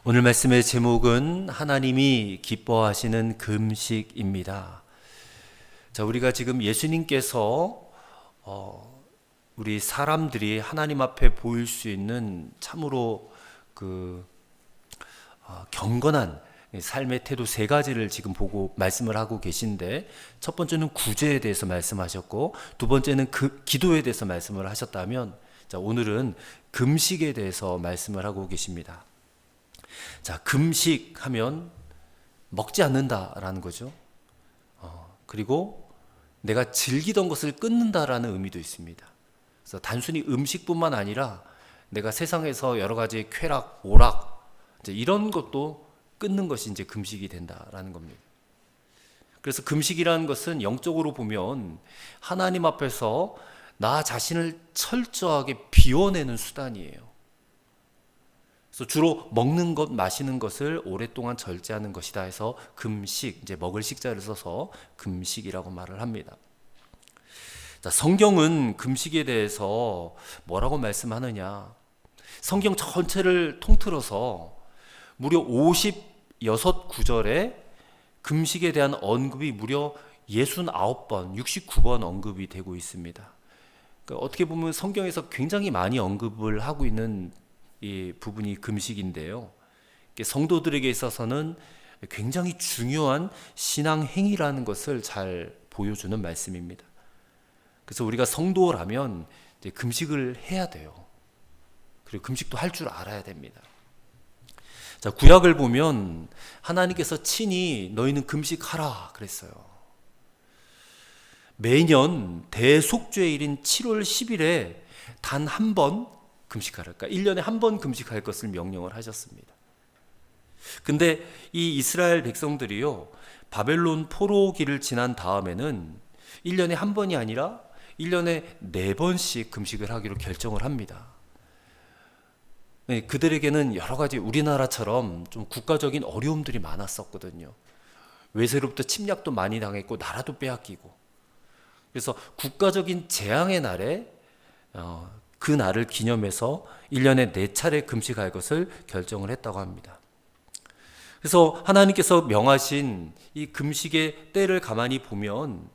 오늘 말씀의 제목은 하나님이 기뻐하시는 금식입니다. 자, 우리가 지금 예수님께서 우리 사람들이 하나님 앞에 보일 수 있는 참으로 경건한 삶의 태도 세 가지를 지금 보고 말씀을 하고 계신데, 첫 번째는 구제에 대해서 말씀하셨고, 두 번째는 기도에 대해서 말씀을 하셨다면, 자, 오늘은 금식에 대해서 말씀을 하고 계십니다. 자, 금식하면 먹지 않는다라는 거죠. 그리고 내가 즐기던 것을 끊는다라는 의미도 있습니다. 그래서 단순히 음식뿐만 아니라 내가 세상에서 여러 가지 쾌락, 오락, 이제 이런 것도 끊는 것이 이제 금식이 된다라는 겁니다. 그래서 금식이라는 것은 영적으로 보면 하나님 앞에서 나 자신을 철저하게 비워내는 수단이에요. 그래서 주로 먹는 것, 마시는 것을 오랫동안 절제하는 것이다 해서 금식, 이제 먹을 식자를 써서 금식이라고 말을 합니다. 자, 성경은 금식에 대해서 뭐라고 말씀하느냐? 성경 전체를 통틀어서 무려 56구절에 금식에 대한 언급이 무려 69번, 69번 언급이 되고 있습니다. 그러니까 어떻게 보면 성경에서 굉장히 많이 언급을 하고 있는 이 부분이 금식인데요. 성도들에게 있어서는 굉장히 중요한 신앙 행위라는 것을 잘 보여주는 말씀입니다. 그래서 우리가 성도라면 이제 금식을 해야 돼요. 그리고 금식도 할 줄 알아야 됩니다. 자, 구약을 보면 하나님께서 친히 너희는 금식하라 그랬어요. 매년 대속죄일인 7월 10일에 단 한 번 금식하라. 그러니까 1년에 한 번 금식할 것을 명령을 하셨습니다. 근데 이 이스라엘 백성들이요, 바벨론 포로기를 지난 다음에는 1년에 한 번이 아니라 1년에 4번씩 금식을 하기로 결정을 합니다. 그들에게는 여러 가지 우리나라처럼 좀 국가적인 어려움들이 많았었거든요. 외세로부터 침략도 많이 당했고 나라도 빼앗기고, 그래서 국가적인 재앙의 날에 그 날을 기념해서 1년에 4차례 금식할 것을 결정을 했다고 합니다. 그래서 하나님께서 명하신 이 금식의 때를 가만히 보면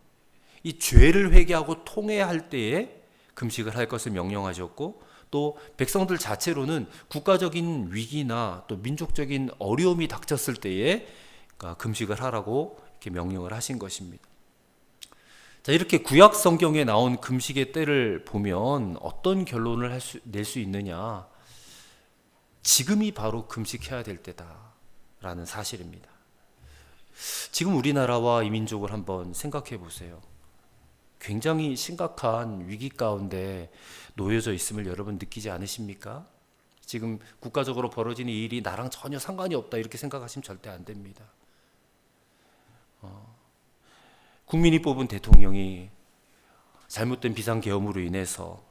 이 죄를 회개하고 통회할 때에 금식을 할 것을 명령하셨고, 또 백성들 자체로는 국가적인 위기나 또 민족적인 어려움이 닥쳤을 때에 금식을 하라고 이렇게 명령을 하신 것입니다. 자, 이렇게 구약 성경에 나온 금식의 때를 보면 어떤 결론을 낼 수 있느냐? 지금이 바로 금식해야 될 때다라는 사실입니다. 지금 우리나라와 이 민족을 한번 생각해 보세요. 굉장히 심각한 위기 가운데 놓여져 있음을 여러분 느끼지 않으십니까? 지금 국가적으로 벌어지는 이 일이 나랑 전혀 상관이 없다 이렇게 생각하시면 절대 안 됩니다. 국민이 뽑은 대통령이 잘못된 비상계엄으로 인해서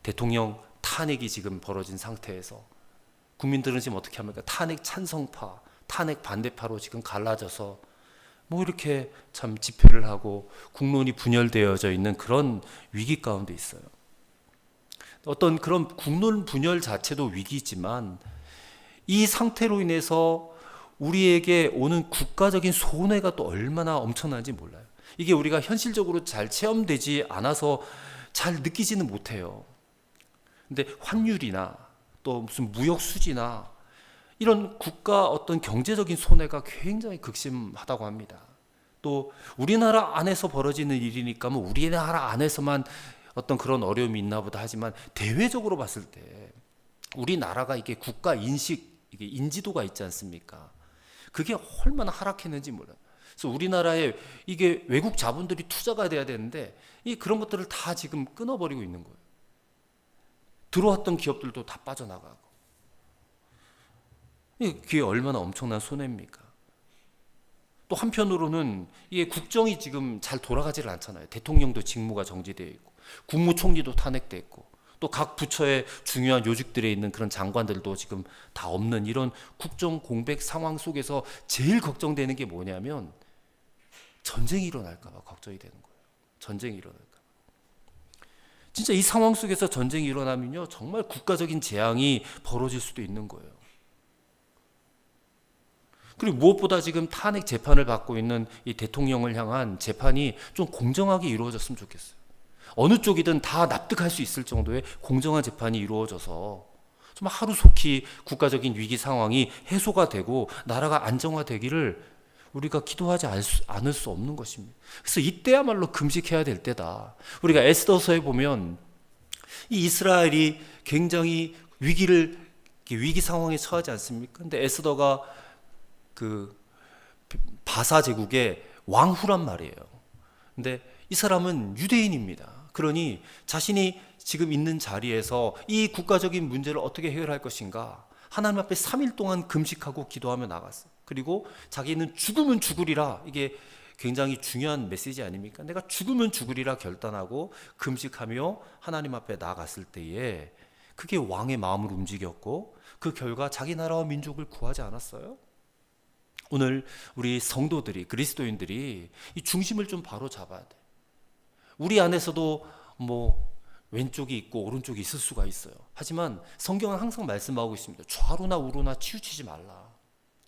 대통령 탄핵이 지금 벌어진 상태에서 국민들은 지금 어떻게 합니까? 탄핵 찬성파, 탄핵 반대파로 지금 갈라져서 뭐 이렇게 참 집회를 하고 국론이 분열되어져 있는 그런 위기 가운데 있어요. 어떤 그런 국론 분열 자체도 위기지만 이 상태로 인해서 우리에게 오는 국가적인 손해가 또 얼마나 엄청난지 몰라요. 이게 우리가 현실적으로 잘 체험되지 않아서 잘 느끼지는 못해요. 근데 환율이나 또 무슨 무역 수지나 이런 국가 어떤 경제적인 손해가 굉장히 극심하다고 합니다. 또 우리나라 안에서 벌어지는 일이니까 뭐 우리나라 안에서만 어떤 그런 어려움이 있나 보다 하지만 대외적으로 봤을 때 우리나라가 이게 국가 인식, 이게 인지도가 있지 않습니까? 그게 얼마나 하락했는지 몰라요. 그래서 우리나라에 이게 외국 자본들이 투자가 돼야 되는데 그런 것들을 다 지금 끊어버리고 있는 거예요. 들어왔던 기업들도 다 빠져나가고. 이게 얼마나 엄청난 손해입니까? 또 한편으로는 이게 국정이 지금 잘 돌아가지를 않잖아요. 대통령도 직무가 정지되어 있고 국무총리도 탄핵돼 있고 또 각 부처의 중요한 요직들에 있는 그런 장관들도 지금 다 없는 이런 국정 공백 상황 속에서 제일 걱정되는 게 뭐냐면 전쟁이 일어날까 봐 걱정이 되는 거예요. 전쟁이 일어날까 봐. 진짜 이 상황 속에서 전쟁이 일어나면요, 정말 국가적인 재앙이 벌어질 수도 있는 거예요. 그리고 무엇보다 지금 탄핵 재판을 받고 있는 이 대통령을 향한 재판이 좀 공정하게 이루어졌으면 좋겠어요. 어느 쪽이든 다 납득할 수 있을 정도의 공정한 재판이 이루어져서 좀 하루속히 국가적인 위기 상황이 해소가 되고 나라가 안정화되기를 우리가 기도하지 않을 수 없는 것입니다. 그래서 이때야말로 금식해야 될 때다. 우리가 에스더서에 보면 이 이스라엘이 굉장히 위기 상황에 처하지 않습니까? 근데 에스더가 그 바사 제국의 왕후란 말이에요. 근데 이 사람은 유대인입니다. 그러니 자신이 지금 있는 자리에서 이 국가적인 문제를 어떻게 해결할 것인가 하나님 앞에 3일 동안 금식하고 기도하며 나갔어요. 그리고 자기는 죽으면 죽으리라, 이게 굉장히 중요한 메시지 아닙니까? 내가 죽으면 죽으리라 결단하고 금식하며 하나님 앞에 나갔을 때에 그게 왕의 마음을 움직였고 그 결과 자기 나라와 민족을 구하지 않았어요? 오늘 우리 성도들이, 그리스도인들이 이 중심을 좀 바로 잡아야 돼. 우리 안에서도 뭐 왼쪽이 있고 오른쪽이 있을 수가 있어요. 하지만 성경은 항상 말씀하고 있습니다. 좌로나 우로나 치우치지 말라.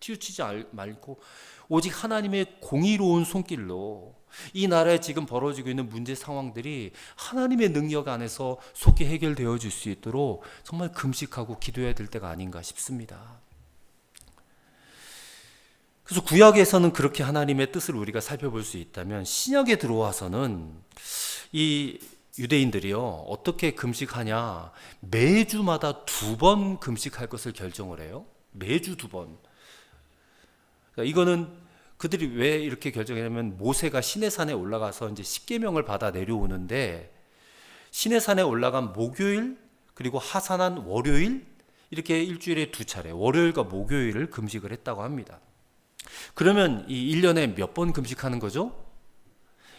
치우치지 말고 오직 하나님의 공의로운 손길로 이 나라에 지금 벌어지고 있는 문제 상황들이 하나님의 능력 안에서 속히 해결되어질 수 있도록 정말 금식하고 기도해야 될 때가 아닌가 싶습니다. 그래서 구약에서는 그렇게 하나님의 뜻을 우리가 살펴볼 수 있다면 신약에 들어와서는 이 유대인들이요 어떻게 금식하냐, 매주마다 2번 금식할 것을 결정을 해요. 매주 2번. 그러니까 이거는 그들이 왜 이렇게 결정했냐면 모세가 시내산에 올라가서 이제 십계명을 받아 내려오는데 시내산에 올라간 목요일 그리고 하산한 월요일 이렇게 일주일에 2차례 월요일과 목요일을 금식을 했다고 합니다. 그러면 이 1년에 몇 번 금식하는 거죠?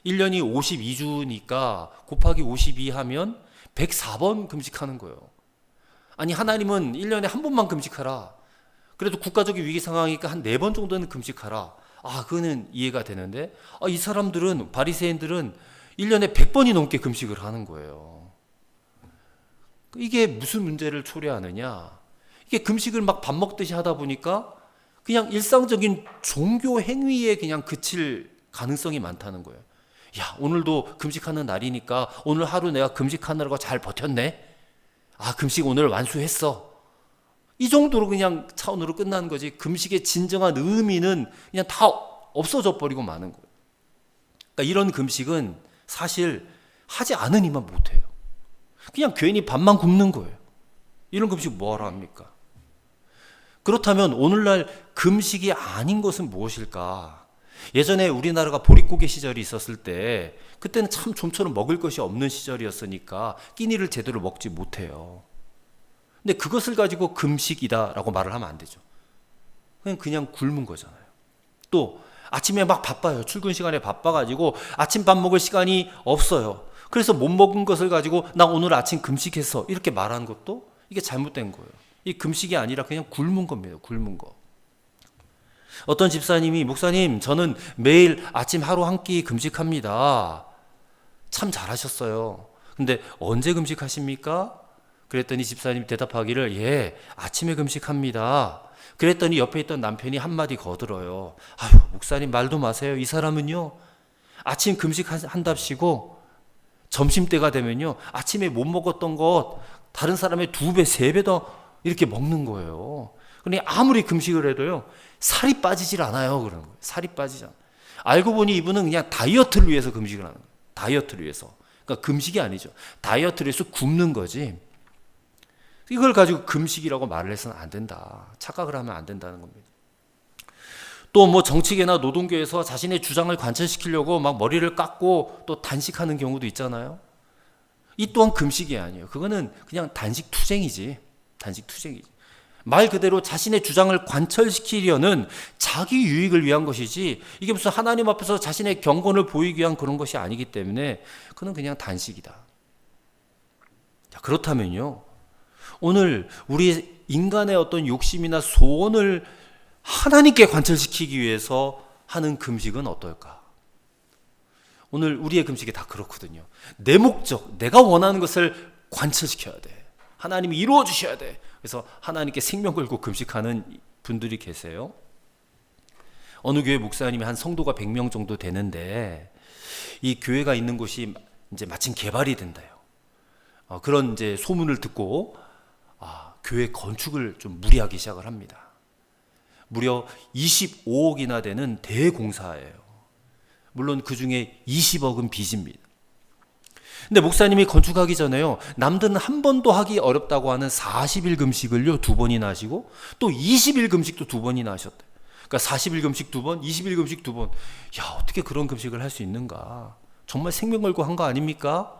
1년이 52주니까 곱하기 52 하면 104번 금식하는 거예요. 아니 하나님은 1년에 한 번만 금식하라. 그래도 국가적인 위기 상황이니까 한 4번 정도는 금식하라. 그거는 이해가 되는데 이 사람들은, 바리새인들은 1년에 100번이 넘게 금식을 하는 거예요. 이게 무슨 문제를 초래하느냐? 이게 금식을 막 밥 먹듯이 하다 보니까 그냥 일상적인 종교 행위에 그냥 그칠 가능성이 많다는 거예요. 야, 오늘도 금식하는 날이니까 오늘 하루 내가 금식하느라고 잘 버텼네. 금식 오늘 완수했어. 이 정도로 그냥 차원으로 끝나는 거지. 금식의 진정한 의미는 그냥 다 없어져 버리고 마는 거예요. 그러니까 이런 금식은 사실 하지 않으니만 못해요. 그냥 괜히 밥만 굶는 거예요. 이런 금식 뭐하러 합니까? 그렇다면 오늘날 금식이 아닌 것은 무엇일까? 예전에 우리나라가 보릿고개 시절이 있었을 때 그때는 참 좀처럼 먹을 것이 없는 시절이었으니까 끼니를 제대로 먹지 못해요. 근데 그것을 가지고 금식이다라고 말을 하면 안 되죠. 그냥 굶은 거잖아요. 또 아침에 막 바빠요. 출근 시간에 바빠가지고 아침밥 먹을 시간이 없어요. 그래서 못 먹은 것을 가지고 나 오늘 아침 금식했어 이렇게 말하는 것도 이게 잘못된 거예요. 이 금식이 아니라 그냥 굶은 겁니다. 굶은 거. 어떤 집사님이 목사님 저는 매일 아침 하루 한 끼 금식합니다. 참 잘하셨어요. 근데 언제 금식하십니까? 그랬더니 집사님이 대답하기를 예, 아침에 금식합니다. 그랬더니 옆에 있던 남편이 한마디 거들어요. 아유, 목사님 말도 마세요. 이 사람은요 아침 금식한답시고 점심때가 되면요 아침에 못 먹었던 것 다른 사람의 2배, 3배 더 이렇게 먹는 거예요. 그러니 아무리 금식을 해도요 살이 빠지질 않아요. 그런 거예요. 살이 빠지지 않아요. 알고 보니 이분은 그냥 다이어트를 위해서 금식을 하는 거예요. 다이어트를 위해서. 그러니까 금식이 아니죠. 다이어트를 위해서 굶는 거지. 이걸 가지고 금식이라고 말을 해서는 안 된다. 착각을 하면 안 된다는 겁니다. 또 뭐 정치계나 노동계에서 자신의 주장을 관철시키려고 막 머리를 깎고 또 단식하는 경우도 있잖아요. 이 또한 금식이 아니에요. 그거는 그냥 단식 투쟁이지. 단식 투쟁이지. 말 그대로 자신의 주장을 관철시키려는 자기 유익을 위한 것이지 이게 무슨 하나님 앞에서 자신의 경건을 보이기 위한 그런 것이 아니기 때문에 그건 그냥 단식이다. 자, 그렇다면요. 오늘 우리 인간의 어떤 욕심이나 소원을 하나님께 관철시키기 위해서 하는 금식은 어떨까? 오늘 우리의 금식이 다 그렇거든요. 내 목적, 내가 원하는 것을 관철시켜야 돼. 하나님이 이루어 주셔야 돼. 그래서 하나님께 생명 걸고 금식하는 분들이 계세요. 어느 교회 목사님이 한 성도가 100명 정도 되는데 이 교회가 있는 곳이 이제 마침 개발이 된다요. 그런 이제 소문을 듣고 교회 건축을 좀 무리하기 시작을 합니다. 무려 25억이나 되는 대공사예요. 물론 그 중에 20억은 빚입니다. 근데 목사님이 건축하기 전에요, 남들은 한 번도 하기 어렵다고 하는 40일 금식을요 2번이나 하시고 또 20일 금식도 2번이나 하셨대요. 그러니까 40일 금식 2번, 20일 금식 2번. 야, 어떻게 그런 금식을 할 수 있는가? 정말 생명 걸고 한 거 아닙니까?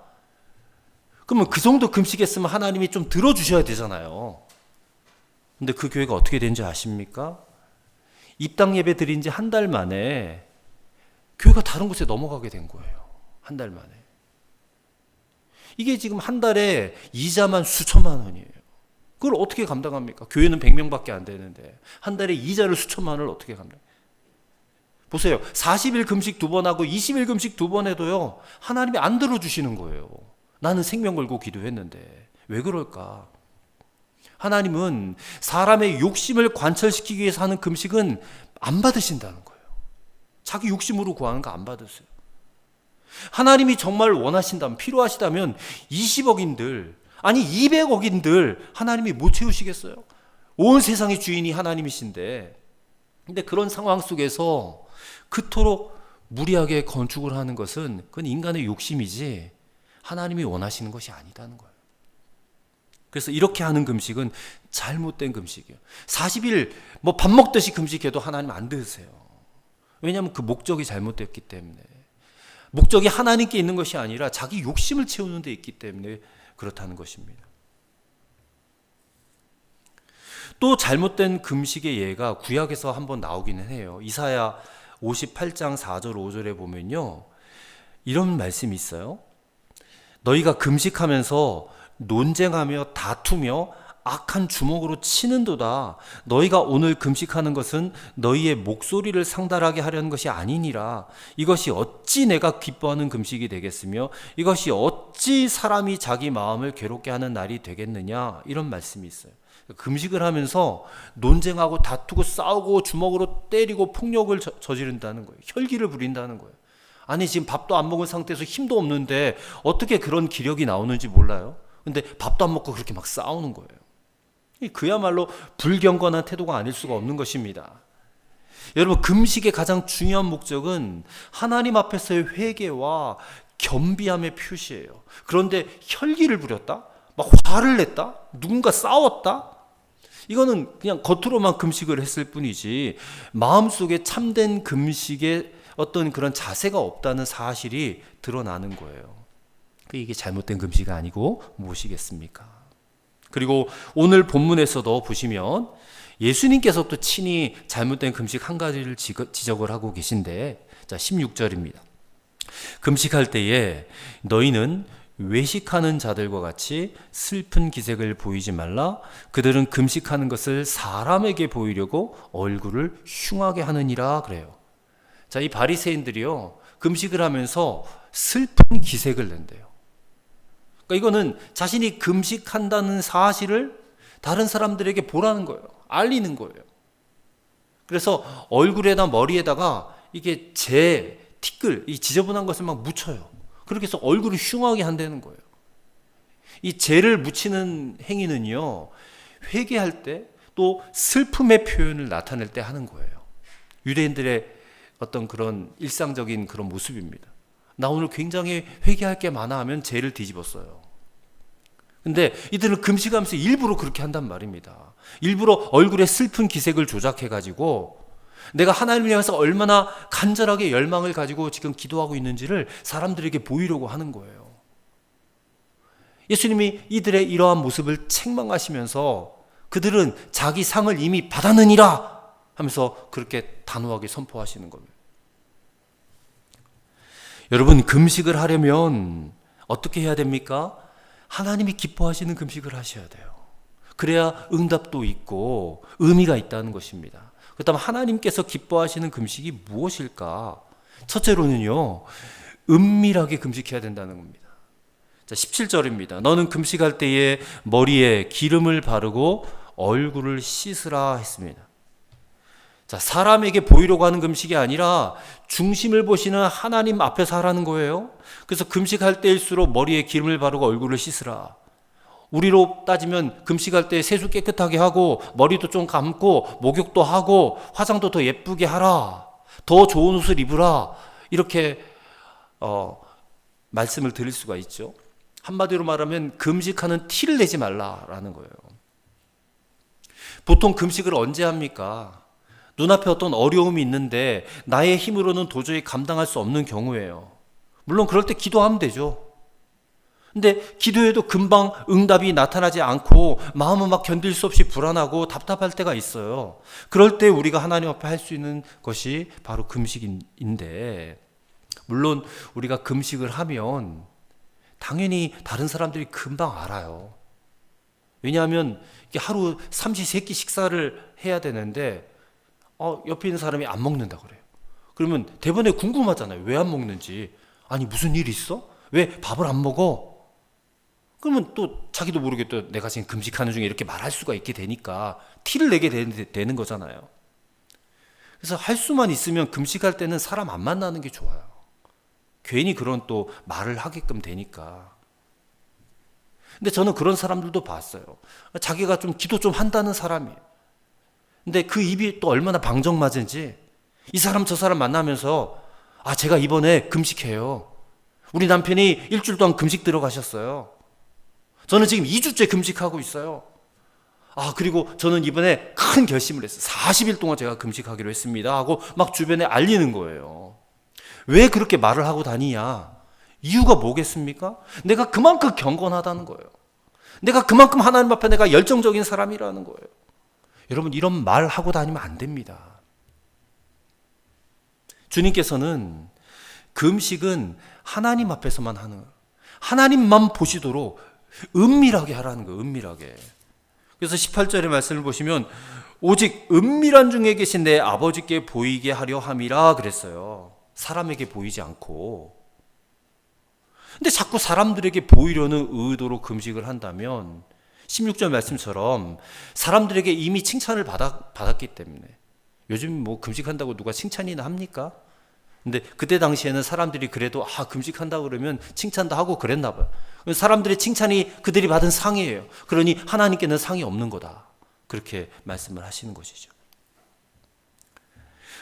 그러면 그 정도 금식했으면 하나님이 좀 들어주셔야 되잖아요. 근데 그 교회가 어떻게 된지 아십니까? 입당 예배 드린 지 한 달 만에 교회가 다른 곳에 넘어가게 된 거예요. 한 달 만에. 이게 지금 한 달에 이자만 수천만 원이에요. 그걸 어떻게 감당합니까? 교회는 100명밖에 안 되는데 한 달에 이자를 수천만 원을 어떻게 감당해요? 보세요. 40일 금식 2번 하고 20일 금식 2번 해도요, 하나님이 안 들어주시는 거예요. 나는 생명 걸고 기도했는데 왜 그럴까? 하나님은 사람의 욕심을 관철시키기 위해서 하는 금식은 안 받으신다는 거예요. 자기 욕심으로 구하는 거 안 받으세요. 하나님이 정말 원하신다면, 필요하시다면 20억인들, 아니 200억인들 하나님이 못 채우시겠어요? 온 세상의 주인이 하나님이신데. 근데 그런 상황 속에서 그토록 무리하게 건축을 하는 것은 그건 인간의 욕심이지 하나님이 원하시는 것이 아니다는 거예요. 그래서 이렇게 하는 금식은 잘못된 금식이에요. 40일 뭐 밥 먹듯이 금식해도 하나님 안 드세요. 왜냐하면 그 목적이 잘못됐기 때문에. 목적이 하나님께 있는 것이 아니라 자기 욕심을 채우는 데 있기 때문에 그렇다는 것입니다. 또 잘못된 금식의 예가 구약에서 한번 나오기는 해요. 이사야 58장 4절 5절에 보면요, 이런 말씀이 있어요. 너희가 금식하면서 논쟁하며 다투며 악한 주먹으로 치는도다. 너희가 오늘 금식하는 것은 너희의 목소리를 상달하게 하려는 것이 아니니라. 이것이 어찌 내가 기뻐하는 금식이 되겠으며 이것이 어찌 사람이 자기 마음을 괴롭게 하는 날이 되겠느냐. 이런 말씀이 있어요. 금식을 하면서 논쟁하고 다투고 싸우고 주먹으로 때리고 폭력을 저지른다는 거예요. 혈기를 부린다는 거예요. 아니 지금 밥도 안 먹은 상태에서 힘도 없는데 어떻게 그런 기력이 나오는지 몰라요. 근데 밥도 안 먹고 그렇게 막 싸우는 거예요. 그야말로 불경건한 태도가 아닐 수가 없는 것입니다. 여러분, 금식의 가장 중요한 목적은 하나님 앞에서의 회개와 겸비함의 표시예요. 그런데 혈기를 부렸다? 막 화를 냈다? 누군가 싸웠다? 이거는 그냥 겉으로만 금식을 했을 뿐이지 마음속에 참된 금식의 어떤 그런 자세가 없다는 사실이 드러나는 거예요. 이게 잘못된 금식이 아니고 무엇이겠습니까? 그리고 오늘 본문에서도 보시면 예수님께서 또 친히 잘못된 금식 한 가지를 지적을 하고 계신데, 자 16절입니다. 금식할 때에 너희는 외식하는 자들과 같이 슬픈 기색을 보이지 말라. 그들은 금식하는 것을 사람에게 보이려고 얼굴을 흉하게 하느니라 그래요. 자, 이 바리새인들이요, 금식을 하면서 슬픈 기색을 낸대요. 그러니까 이거는 자신이 금식한다는 사실을 다른 사람들에게 보라는 거예요. 알리는 거예요. 그래서 얼굴에다 머리에다가 이게 티끌, 이 지저분한 것을 막 묻혀요. 그렇게 해서 얼굴을 흉하게 한다는 거예요. 이 재를 묻히는 행위는요, 회개할 때 또 슬픔의 표현을 나타낼 때 하는 거예요. 유대인들의 어떤 그런 일상적인 그런 모습입니다. 나 오늘 굉장히 회개할 게 많아 하면 죄를 뒤집었어요. 근데 이들은 금식하면서 일부러 그렇게 한단 말입니다. 일부러 얼굴에 슬픈 기색을 조작해가지고 내가 하나님을 향해서 얼마나 간절하게 열망을 가지고 지금 기도하고 있는지를 사람들에게 보이려고 하는 거예요. 예수님이 이들의 이러한 모습을 책망하시면서 그들은 자기 상을 이미 받았느니라 하면서 그렇게 단호하게 선포하시는 겁니다. 여러분, 금식을 하려면 어떻게 해야 됩니까? 하나님이 기뻐하시는 금식을 하셔야 돼요. 그래야 응답도 있고 의미가 있다는 것입니다. 그렇다면 하나님께서 기뻐하시는 금식이 무엇일까? 첫째로는요, 은밀하게 금식해야 된다는 겁니다. 자, 17절입니다. 너는 금식할 때에 머리에 기름을 바르고 얼굴을 씻으라 했습니다. 자, 사람에게 보이려고 하는 금식이 아니라 중심을 보시는 하나님 앞에서 하라는 거예요. 그래서 금식할 때일수록 머리에 기름을 바르고 얼굴을 씻으라. 우리로 따지면 금식할 때 세수 깨끗하게 하고 머리도 좀 감고 목욕도 하고 화장도 더 예쁘게 하라. 더 좋은 옷을 입으라. 이렇게 말씀을 드릴 수가 있죠. 한마디로 말하면 금식하는 티를 내지 말라라는 거예요. 보통 금식을 언제 합니까? 눈앞에 어떤 어려움이 있는데 나의 힘으로는 도저히 감당할 수 없는 경우예요. 물론 그럴 때 기도하면 되죠. 근데 기도해도 금방 응답이 나타나지 않고 마음은 막 견딜 수 없이 불안하고 답답할 때가 있어요. 그럴 때 우리가 하나님 앞에 할 수 있는 것이 바로 금식인데, 물론 우리가 금식을 하면 당연히 다른 사람들이 금방 알아요. 왜냐하면 하루 삼시세끼 식사를 해야 되는데 옆에 있는 사람이 안 먹는다 그래요. 그러면 대번에 궁금하잖아요. 왜 안 먹는지. 아니 무슨 일 있어? 왜 밥을 안 먹어? 그러면 또 자기도 모르게 또 내가 지금 금식하는 중에 이렇게 말할 수가 있게 되니까 티를 내게 되는 거잖아요. 그래서 할 수만 있으면 금식할 때는 사람 안 만나는 게 좋아요. 괜히 그런 또 말을 하게끔 되니까. 근데 저는 그런 사람들도 봤어요. 자기가 좀 기도 좀 한다는 사람이에요. 근데 그 입이 또 얼마나 방정맞은지 이 사람 저 사람 만나면서 제가 이번에 금식해요. 우리 남편이 일주일 동안 금식 들어가셨어요. 저는 지금 2주째 금식하고 있어요. 그리고 저는 이번에 큰 결심을 했어요. 40일 동안 제가 금식하기로 했습니다 하고 막 주변에 알리는 거예요. 왜 그렇게 말을 하고 다니냐? 이유가 뭐겠습니까? 내가 그만큼 경건하다는 거예요. 내가 그만큼 하나님 앞에 내가 열정적인 사람이라는 거예요. 여러분, 이런 말 하고 다니면 안 됩니다. 주님께서는 금식은 하나님 앞에서만 하는 거예요. 하나님만 보시도록 은밀하게 하라는 거예요. 은밀하게. 그래서 18절의 말씀을 보시면 오직 은밀한 중에 계신 내 아버지께 보이게 하려 함이라 그랬어요. 사람에게 보이지 않고. 근데 자꾸 사람들에게 보이려는 의도로 금식을 한다면 16절 말씀처럼 사람들에게 이미 칭찬을 받았기 때문에, 요즘 뭐 금식한다고 누가 칭찬이나 합니까? 근데 그때 당시에는 사람들이 그래도 금식한다고 그러면 칭찬도 하고 그랬나 봐요. 사람들의 칭찬이 그들이 받은 상이에요. 그러니 하나님께는 상이 없는 거다. 그렇게 말씀을 하시는 것이죠.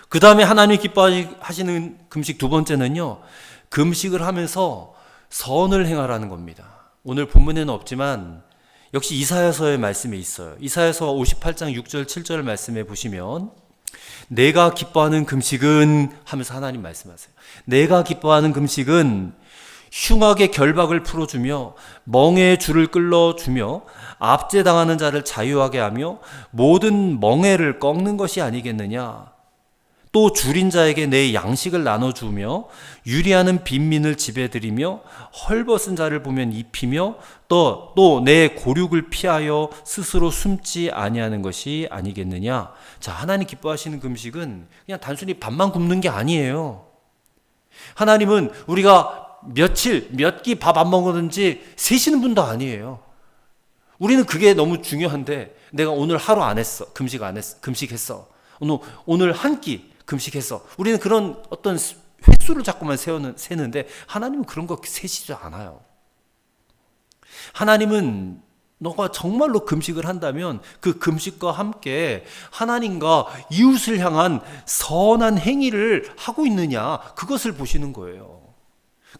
그 다음에 하나님이 기뻐하시는 금식 두 번째는요, 금식을 하면서 선을 행하라는 겁니다. 오늘 본문에는 없지만 역시 이사야서의 말씀에 있어요. 이사야서 58장 6절 7절 말씀에 보시면 내가 기뻐하는 금식은 하면서 하나님 말씀하세요. 내가 기뻐하는 금식은 흉악의 결박을 풀어주며 멍에의 줄을 끌어주며 압제당하는 자를 자유하게 하며 모든 멍에를 꺾는 것이 아니겠느냐. 또 줄인 자에게 내 양식을 나눠주며 유리하는 빈민을 집에 들이며 헐벗은 자를 보면 입히며 또 내 고륙을 피하여 스스로 숨지 아니하는 것이 아니겠느냐. 자, 하나님 기뻐하시는 금식은 그냥 단순히 밥만 굶는 게 아니에요. 하나님은 우리가 며칠 몇 끼 밥 안 먹었는지 세시는 분도 아니에요. 우리는 그게 너무 중요한데, 내가 오늘 하루 안 했어, 금식했어, 오늘 한 끼 금식했어. 우리는 그런 어떤 횟수를 자꾸만 세는데 하나님은 그런 거 세시지 않아요. 하나님은 너가 정말로 금식을 한다면 그 금식과 함께 하나님과 이웃을 향한 선한 행위를 하고 있느냐, 그것을 보시는 거예요.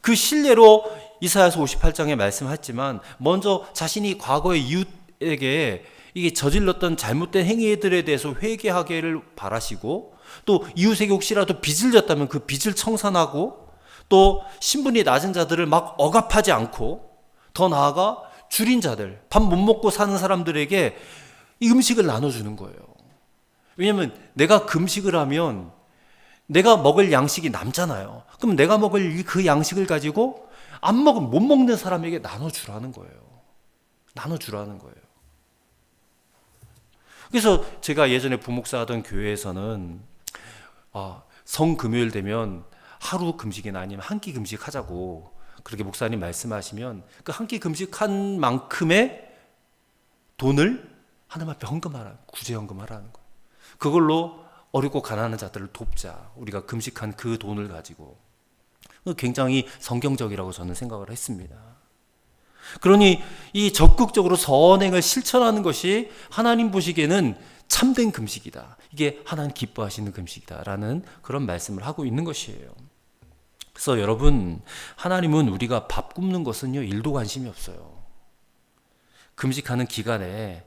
그 신뢰로 이사야서 58장에 말씀했지만 먼저 자신이 과거의 이웃에게 이게 저질렀던 잘못된 행위들에 대해서 회개하기를 바라시고, 또 이웃에게 혹시라도 빚을 졌다면 그 빚을 청산하고, 또 신분이 낮은 자들을 막 억압하지 않고, 더 나아가 줄인 자들, 밥 못 먹고 사는 사람들에게 이 음식을 나눠주는 거예요. 왜냐하면 내가 금식을 하면 내가 먹을 양식이 남잖아요. 그럼 내가 먹을 그 양식을 가지고 못 먹는 사람에게 나눠주라는 거예요. 나눠주라는 거예요. 그래서 제가 예전에 부목사 하던 교회에서는 성금요일 되면 하루 금식이나 아니면 한 끼 금식하자고 그렇게 목사님 말씀하시면 그 한 끼 금식한 만큼의 돈을 하나님 앞에 구제 헌금하라는 거예요. 그걸로 어렵고 가난한 자들을 돕자. 우리가 금식한 그 돈을 가지고. 굉장히 성경적이라고 저는 생각을 했습니다. 그러니 이 적극적으로 선행을 실천하는 것이 하나님 보시기에는 참된 금식이다. 이게 하나님 기뻐하시는 금식이다라는 그런 말씀을 하고 있는 것이에요. 그래서 여러분, 하나님은 우리가 밥 굶는 것은요, 일도 관심이 없어요. 금식하는 기간에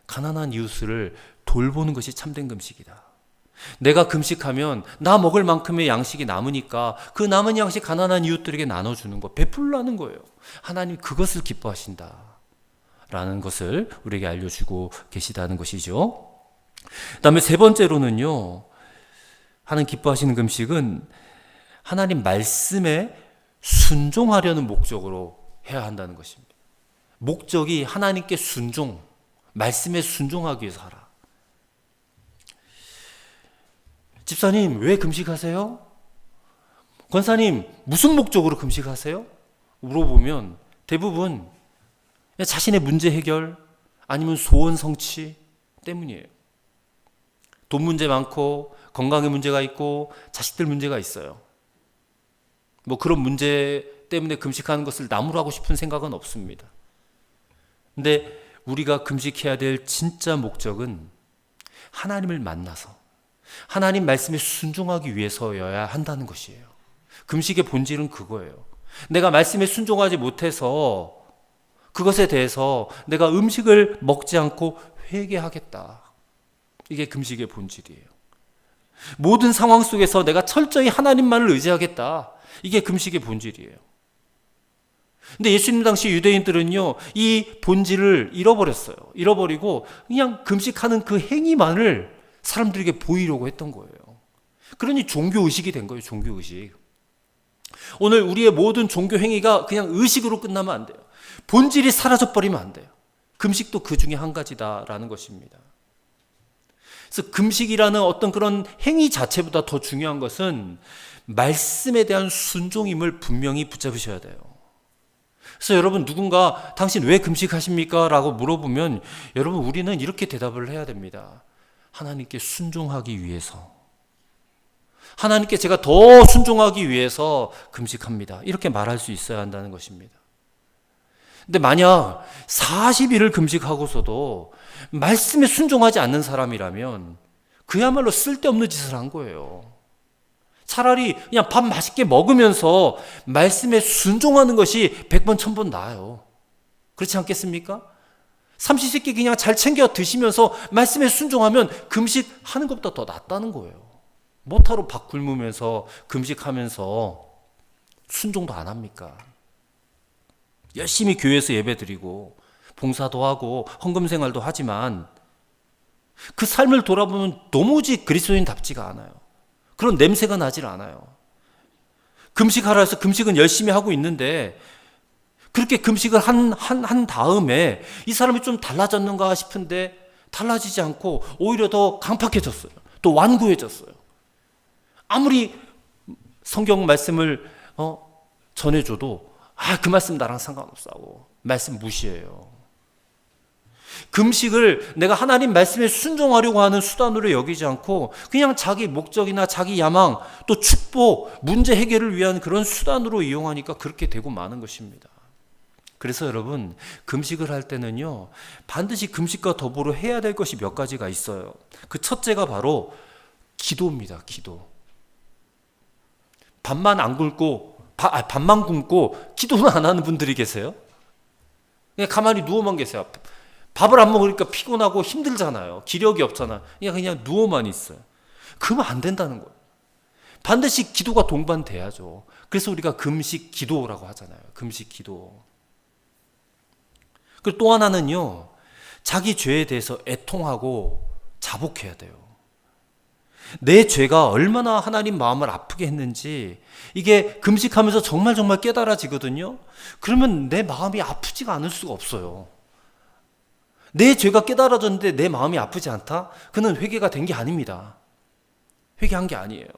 가난한 이웃을 돌보는 것이 참된 금식이다. 내가 금식하면 나 먹을 만큼의 양식이 남으니까 그 남은 양식 가난한 이웃들에게 나눠주는 거, 베풀라는 거예요. 하나님 그것을 기뻐하신다 라는 것을 우리에게 알려주고 계시다는 것이죠. 그 다음에 세 번째로는요, 하나님 기뻐하시는 금식은 하나님 말씀에 순종하려는 목적으로 해야 한다는 것입니다. 목적이 하나님께 순종, 말씀에 순종하기 위해서 하라. 집사님, 왜 금식하세요? 권사님, 무슨 목적으로 금식하세요? 물어보면 대부분 자신의 문제 해결 아니면 소원 성취 때문이에요. 돈 문제 많고 건강에 문제가 있고 자식들 문제가 있어요. 뭐 그런 문제 때문에 금식하는 것을 나무로 하고 싶은 생각은 없습니다. 근데 우리가 금식해야 될 진짜 목적은 하나님을 만나서 하나님 말씀에 순종하기 위해서여야 한다는 것이에요. 금식의 본질은 그거예요. 내가 말씀에 순종하지 못해서 그것에 대해서 내가 음식을 먹지 않고 회개하겠다. 이게 금식의 본질이에요. 모든 상황 속에서 내가 철저히 하나님만을 의지하겠다. 이게 금식의 본질이에요. 근데 예수님 당시 유대인들은요, 이 본질을 잃어버렸어요. 잃어버리고 그냥 금식하는 그 행위만을 사람들에게 보이려고 했던 거예요. 그러니 종교의식이 된 거예요. 종교의식. 오늘 우리의 모든 종교 행위가 그냥 의식으로 끝나면 안 돼요. 본질이 사라져버리면 안 돼요. 금식도 그 중에 한 가지다라는 것입니다. 그래서 금식이라는 어떤 그런 행위 자체보다 더 중요한 것은 말씀에 대한 순종임을 분명히 붙잡으셔야 돼요. 그래서 여러분, 누군가 당신 왜 금식하십니까? 라고 물어보면 여러분, 우리는 이렇게 대답을 해야 됩니다. 하나님께 순종하기 위해서, 하나님께 제가 더 순종하기 위해서 금식합니다. 이렇게 말할 수 있어야 한다는 것입니다. 근데 만약 40일을 금식하고서도 말씀에 순종하지 않는 사람이라면 그야말로 쓸데없는 짓을 한 거예요. 차라리 그냥 밥 맛있게 먹으면서 말씀에 순종하는 것이 100번 1000번 나아요. 그렇지 않겠습니까? 삼시세끼 그냥 잘 챙겨 드시면서 말씀에 순종하면 금식하는 것보다 더 낫다는 거예요. 뭐하러 밥 굶으면서 금식하면서 순종도 안 합니까? 열심히 교회에서 예배드리고 봉사도 하고 헌금생활도 하지만 그 삶을 돌아보면 도무지 그리스도인답지가 않아요. 그런 냄새가 나질 않아요. 금식하라 해서 금식은 열심히 하고 있는데 그렇게 금식을 한 다음에 이 사람이 좀 달라졌는가 싶은데 달라지지 않고 오히려 더 강팍해졌어요. 또 완고해졌어요. 아무리 성경 말씀을 전해줘도 그 말씀 나랑 상관없다고 말씀 무시해요. 금식을 내가 하나님 말씀에 순종하려고 하는 수단으로 여기지 않고 그냥 자기 목적이나 자기 야망 또 축복, 문제 해결을 위한 그런 수단으로 이용하니까 그렇게 되고 마는 것입니다. 그래서 여러분, 금식을 할 때는요, 반드시 금식과 더불어 해야 될 것이 몇 가지가 있어요. 그 첫째가 바로 기도입니다. 기도. 밥만 굶고 기도는 안 하는 분들이 계세요. 그냥 가만히 누워만 계세요. 밥을 안 먹으니까 피곤하고 힘들잖아요. 기력이 없잖아요. 그냥 누워만 있어요. 그러면 안 된다는 거예요. 반드시 기도가 동반돼야죠. 그래서 우리가 금식 기도라고 하잖아요. 금식 기도. 그리고 또 하나는요, 자기 죄에 대해서 애통하고 자복해야 돼요. 내 죄가 얼마나 하나님 마음을 아프게 했는지 이게 금식하면서 정말 깨달아지거든요. 그러면 내 마음이 아프지가 않을 수가 없어요. 내 죄가 깨달아졌는데 내 마음이 아프지 않다? 그는 회개가 된 게 아닙니다. 회개한 게 아니에요.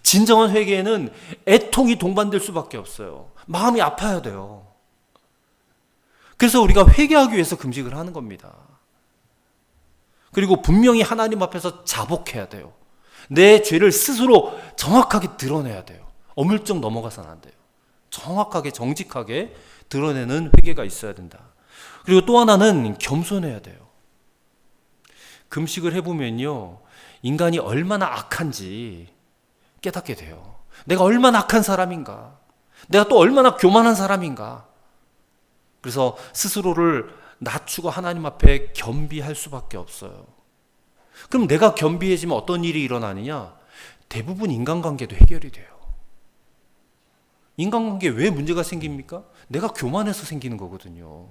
진정한 회개에는 애통이 동반될 수밖에 없어요. 마음이 아파야 돼요. 그래서 우리가 회개하기 위해서 금식을 하는 겁니다. 그리고 분명히 하나님 앞에서 자복해야 돼요. 내 죄를 스스로 정확하게 드러내야 돼요. 어물쩍 넘어가서는 안 돼요. 정확하게 정직하게 드러내는 회개가 있어야 된다. 그리고 또 하나는 겸손해야 돼요. 금식을 해보면요, 인간이 얼마나 악한지 깨닫게 돼요. 내가 얼마나 악한 사람인가, 내가 또 얼마나 교만한 사람인가. 그래서 스스로를 낮추고 하나님 앞에 겸비할 수밖에 없어요. 그럼 내가 겸비해지면 어떤 일이 일어나느냐? 대부분 인간관계도 해결이 돼요. 인간관계에 왜 문제가 생깁니까? 내가 교만해서 생기는 거거든요.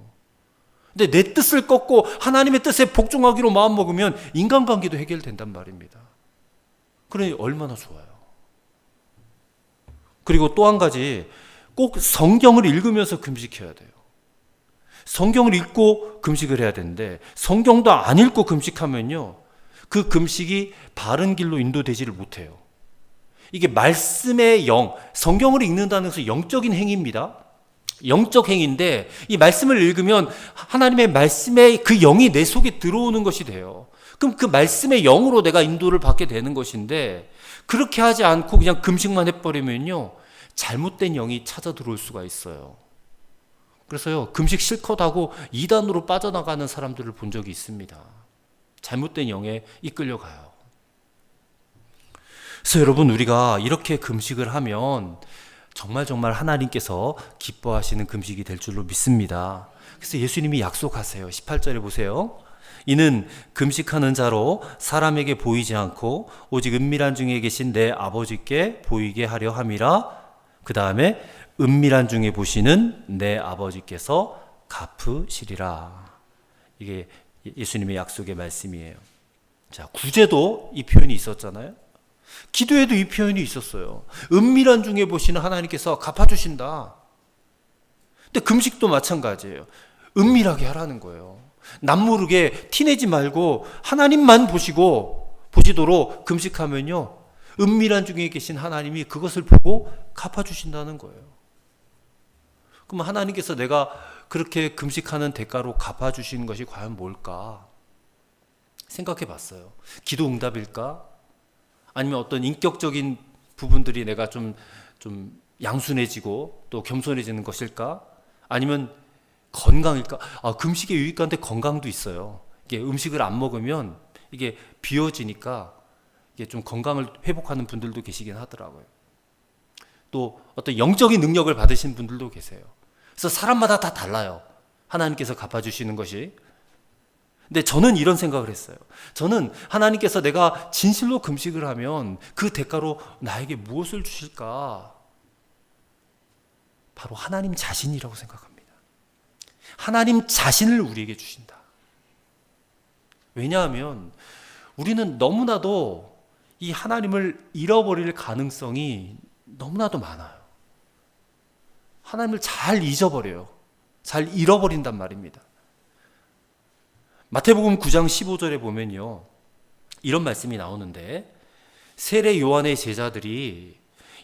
근데 내 뜻을 꺾고 하나님의 뜻에 복종하기로 마음먹으면 인간관계도 해결된단 말입니다. 그러니 얼마나 좋아요. 그리고 또 한 가지, 꼭 성경을 읽으면서 금식해야 돼요. 성경을 읽고 금식을 해야 되는데, 성경도 안 읽고 금식하면요, 그 금식이 바른 길로 인도되지를 못해요. 이게 말씀의 영, 성경을 읽는다는 것은 영적인 행위입니다. 영적 행위인데, 이 말씀을 읽으면 하나님의 말씀의 그 영이 내 속에 들어오는 것이 돼요. 그럼 그 말씀의 영으로 내가 인도를 받게 되는 것인데, 그렇게 하지 않고 그냥 금식만 해버리면요, 잘못된 영이 찾아 들어올 수가 있어요. 그래서요, 금식 실컷 하고 이단으로 빠져나가는 사람들을 본 적이 있습니다. 잘못된 영에 이끌려가요. 그래서 여러분, 우리가 이렇게 금식을 하면 정말 하나님께서 기뻐하시는 금식이 될 줄로 믿습니다. 그래서 예수님이 약속하세요. 18절에 보세요. 이는 금식하는 자로 사람에게 보이지 않고 오직 은밀한 중에 계신 내 아버지께 보이게 하려 함이라. 그 다음에 은밀한 중에 보시는 내 아버지께서 갚으시리라. 이게 예수님의 약속의 말씀이에요. 자, 구제도 이 표현이 있었잖아요. 기도에도 이 표현이 있었어요. 은밀한 중에 보시는 하나님께서 갚아주신다. 근데 금식도 마찬가지예요. 은밀하게 하라는 거예요. 남모르게 티내지 말고 하나님만 보시도록 금식하면요, 은밀한 중에 계신 하나님이 그것을 보고 갚아주신다는 거예요. 그럼 하나님께서 내가 그렇게 금식하는 대가로 갚아주시는 것이 과연 뭘까? 생각해 봤어요. 기도 응답일까? 아니면 어떤 인격적인 부분들이 내가 좀 양순해지고 또 겸손해지는 것일까? 아니면 건강일까? 금식의 유익 가운데 건강도 있어요. 이게 음식을 안 먹으면 이게 비워지니까 이게 좀 건강을 회복하는 분들도 계시긴 하더라고요. 또 어떤 영적인 능력을 받으신 분들도 계세요. 그래서 사람마다 다 달라요. 하나님께서 갚아주시는 것이. 근데 저는 이런 생각을 했어요. 저는 하나님께서 내가 진실로 금식을 하면 그 대가로 나에게 무엇을 주실까? 바로 하나님 자신이라고 생각합니다. 하나님 자신을 우리에게 주신다. 왜냐하면 우리는 너무나도 이 하나님을 잃어버릴 가능성이 너무나도 많아요. 하나님을 잘 잊어버려요. 잘 잃어버린단 말입니다. 마태복음 9장 15절에 보면요, 이런 말씀이 나오는데, 세례 요한의 제자들이,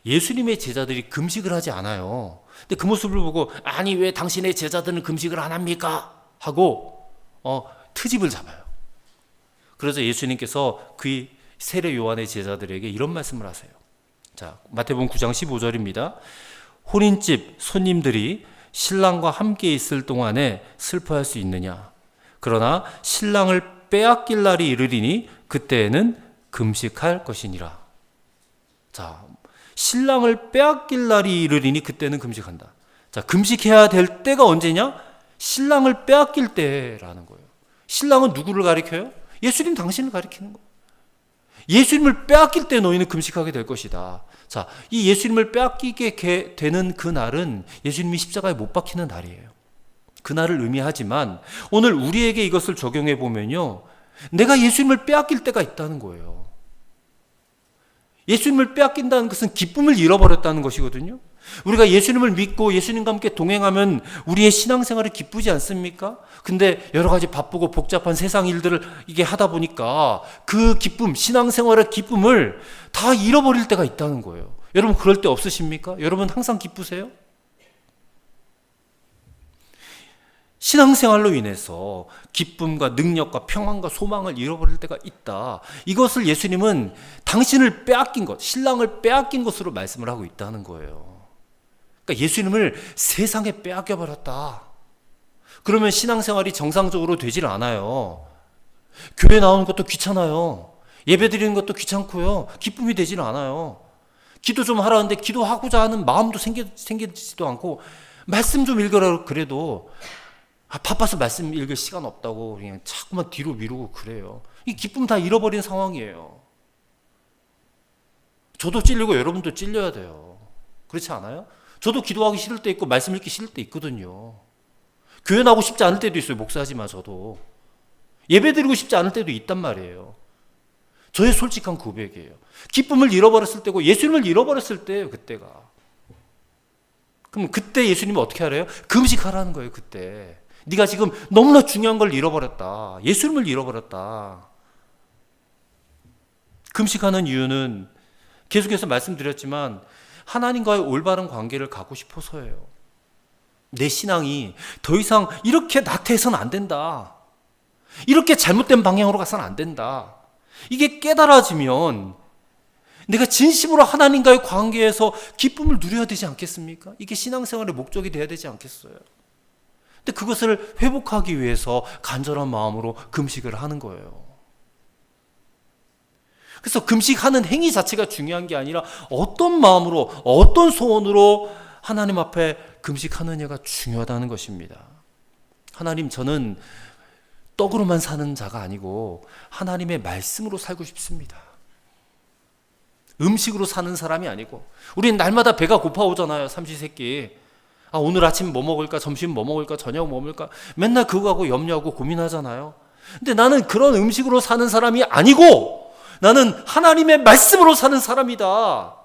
예수님의 제자들이 금식을 하지 않아요. 근데 그 모습을 보고, 아니 왜 당신의 제자들은 금식을 안 합니까? 하고 트집을 잡아요. 그래서 예수님께서 그 세례 요한의 제자들에게 이런 말씀을 하세요. 자, 마태복음 9장 15절입니다. 혼인집 손님들이 신랑과 함께 있을 동안에 슬퍼할 수 있느냐? 그러나 신랑을 빼앗길 날이 이르리니 그때에는 금식할 것이니라. 자, 신랑을 빼앗길 날이 이르리니 그때는 금식한다. 자, 금식해야 될 때가 언제냐? 신랑을 빼앗길 때라는 거예요. 신랑은 누구를 가리켜요? 예수님 당신을 가리키는 거예요. 예수님을 빼앗길 때 너희는 금식하게 될 것이다. 자, 이 예수님을 빼앗기게 되는 그 날은 예수님이 십자가에 못 박히는 날이에요. 그 날을 의미하지만 오늘 우리에게 이것을 적용해 보면요, 내가 예수님을 빼앗길 때가 있다는 거예요. 예수님을 빼앗긴다는 것은 기쁨을 잃어버렸다는 것이거든요. 우리가 예수님을 믿고 예수님과 함께 동행하면 우리의 신앙생활이 기쁘지 않습니까? 근데 여러 가지 바쁘고 복잡한 세상 일들을 이게 하다 보니까 그 기쁨, 신앙생활의 기쁨을 다 잃어버릴 때가 있다는 거예요. 여러분 그럴 때 없으십니까? 여러분 항상 기쁘세요? 신앙생활로 인해서 기쁨과 능력과 평안과 소망을 잃어버릴 때가 있다. 이것을 예수님은 당신을 빼앗긴 것, 신랑을 빼앗긴 것으로 말씀을 하고 있다는 거예요. 그러니까 예수님을 세상에 빼앗겨 버렸다. 그러면 신앙생활이 정상적으로 되질 않아요. 교회 나오는 것도 귀찮아요. 예배 드리는 것도 귀찮고요. 기쁨이 되질 않아요. 기도 좀 하라는데 기도하고자 하는 마음도 생기지도 않고, 말씀 좀 읽으라 그래도 바빠서 말씀 읽을 시간 없다고 그냥 자꾸만 뒤로 미루고 그래요. 이 기쁨 다 잃어버린 상황이에요. 저도 찔리고 여러분도 찔려야 돼요. 그렇지 않아요? 저도 기도하기 싫을 때 있고 말씀 읽기 싫을 때 있거든요. 교회 나오고 싶지 않을 때도 있어요. 목사지만 저도. 예배 드리고 싶지 않을 때도 있단 말이에요. 저의 솔직한 고백이에요. 기쁨을 잃어버렸을 때고 예수님을 잃어버렸을 때예요. 그때가. 그럼 그때 예수님이 어떻게 하래요? 금식하라는 거예요. 그때. 네가 지금 너무나 중요한 걸 잃어버렸다. 예수님을 잃어버렸다. 금식하는 이유는 계속해서 말씀드렸지만 하나님과의 올바른 관계를 갖고 싶어서예요. 내 신앙이 더 이상 이렇게 나태해서는 안 된다. 이렇게 잘못된 방향으로 가서는 안 된다. 이게 깨달아지면 내가 진심으로 하나님과의 관계에서 기쁨을 누려야 되지 않겠습니까? 이게 신앙생활의 목적이 되어야 되지 않겠어요? 근데 그것을 회복하기 위해서 간절한 마음으로 금식을 하는 거예요. 그래서 금식하는 행위 자체가 중요한 게 아니라 어떤 마음으로, 어떤 소원으로 하나님 앞에 금식하느냐가 중요하다는 것입니다. 하나님, 저는 떡으로만 사는 자가 아니고 하나님의 말씀으로 살고 싶습니다. 음식으로 사는 사람이 아니고. 우리는 날마다 배가 고파오잖아요. 삼시세끼. 오늘 아침 뭐 먹을까, 점심 뭐 먹을까, 저녁 뭐 먹을까, 맨날 그거 하고 염려하고 고민하잖아요. 근데 나는 그런 음식으로 사는 사람이 아니고 나는 하나님의 말씀으로 사는 사람이다.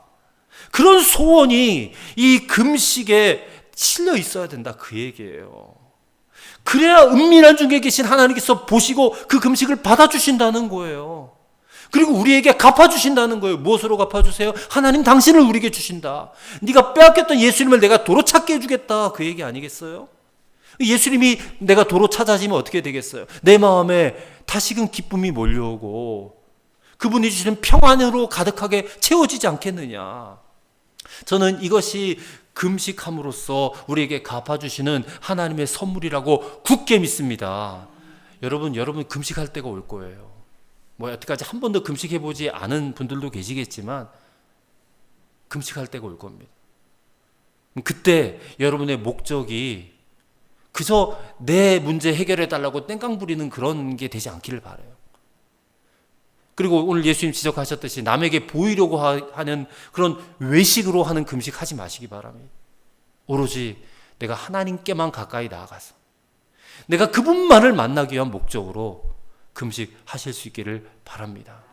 그런 소원이 이 금식에 실려 있어야 된다, 그 얘기예요. 그래야 은밀한 중에 계신 하나님께서 보시고 그 금식을 받아주신다는 거예요. 그리고 우리에게 갚아주신다는 거예요. 무엇으로 갚아주세요? 하나님 당신을 우리에게 주신다. 네가 빼앗겼던 예수님을 내가 도로 찾게 해주겠다, 그 얘기 아니겠어요? 예수님이 내가 도로 찾아지면 어떻게 되겠어요? 내 마음에 다시금 기쁨이 몰려오고 그분이 주시는 평안으로 가득하게 채워지지 않겠느냐. 저는 이것이 금식함으로써 우리에게 갚아주시는 하나님의 선물이라고 굳게 믿습니다. 여러분 금식할 때가 올 거예요. 여태까지 한 번도 금식해보지 않은 분들도 계시겠지만 금식할 때가 올 겁니다. 그때 여러분의 목적이 그저 내 문제 해결해달라고 땡깡 부리는 그런 게 되지 않기를 바라요. 그리고 오늘 예수님 지적하셨듯이 남에게 보이려고 하는 그런 외식으로 하는 금식 하지 마시기 바랍니다. 오로지 내가 하나님께만 가까이 나아가서 내가 그분만을 만나기 위한 목적으로 금식하실 수 있기를 바랍니다.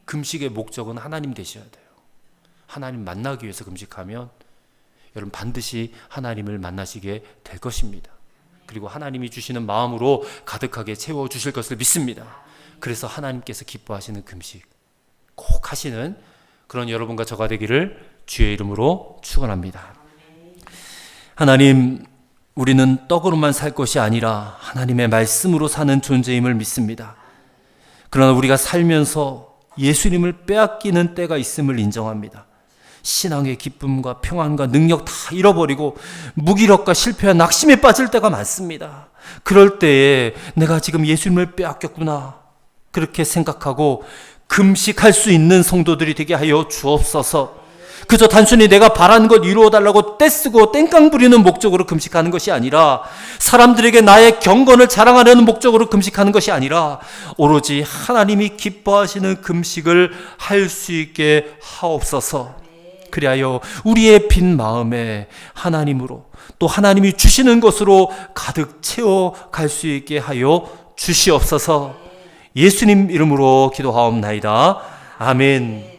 금식의 목적은 하나님 되셔야 돼요. 하나님 만나기 위해서 금식하면 여러분 반드시 하나님을 만나시게 될 것입니다. 그리고 하나님이 주시는 마음으로 가득하게 채워주실 것을 믿습니다. 그래서 하나님께서 기뻐하시는 금식 꼭 하시는 그런 여러분과 저가 되기를 주의 이름으로 축원합니다. 하나님, 우리는 떡으로만 살 것이 아니라 하나님의 말씀으로 사는 존재임을 믿습니다. 그러나 우리가 살면서 예수님을 빼앗기는 때가 있음을 인정합니다. 신앙의 기쁨과 평안과 능력 다 잃어버리고 무기력과 실패와 낙심에 빠질 때가 많습니다. 그럴 때에 내가 지금 예수님을 빼앗겼구나, 그렇게 생각하고 금식할 수 있는 성도들이 되게 하여 주옵소서. 그저 단순히 내가 바라는 것 이루어달라고 떼쓰고 땡깡 부리는 목적으로 금식하는 것이 아니라, 사람들에게 나의 경건을 자랑하려는 목적으로 금식하는 것이 아니라 오로지 하나님이 기뻐하시는 금식을 할 수 있게 하옵소서. 그리하여 우리의 빈 마음에 하나님으로 또 하나님이 주시는 것으로 가득 채워갈 수 있게 하여 주시옵소서. 예수님 이름으로 기도하옵나이다. 아멘.